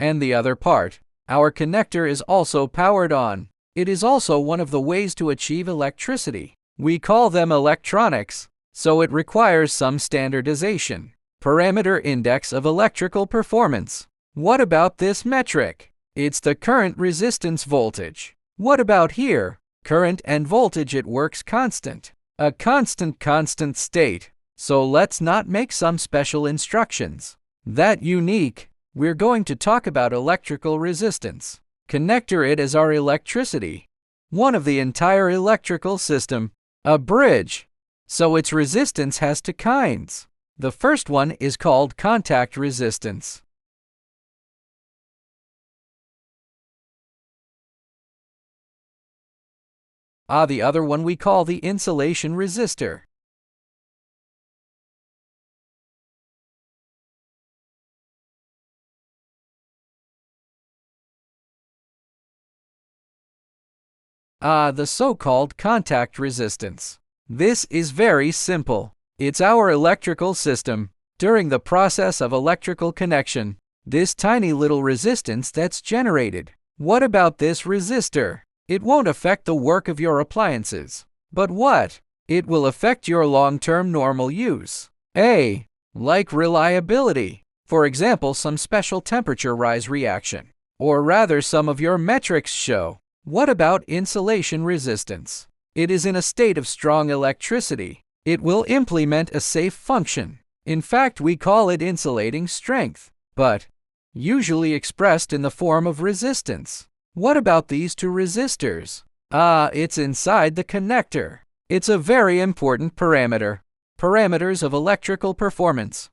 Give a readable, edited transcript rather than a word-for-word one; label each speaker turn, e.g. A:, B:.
A: and the other part. Our connector is also powered on. It is also one of the ways to achieve electricity. We call them electronics, so it requires some standardization. Parameter index of electrical performance. What about this metric? It's the current resistance voltage. What about here? Current and voltage. It works constant. A constant state. So let's not make some special instructions that unique. We're going to talk about electrical resistance. Connector it as our electricity. One of the entire electrical system. A bridge. So its resistance has two kinds. The first one is called contact resistance. The other one we call the insulation resistor. The so-called contact resistance. This is very simple. It's our electrical system. During the process of electrical connection, this tiny little resistance that's generated. What about this resistor? It won't affect the work of your appliances. But what? It will affect your long-term normal use. Like reliability. For example, some special temperature rise reaction. Or rather, some of your metrics show. What about insulation resistance? It is in a state of strong electricity. It will implement a safe function. In fact, we call it insulating strength, but usually expressed in the form of resistance. What about these two resistors? It's inside the connector. It's a very important parameter. Parameters of electrical performance.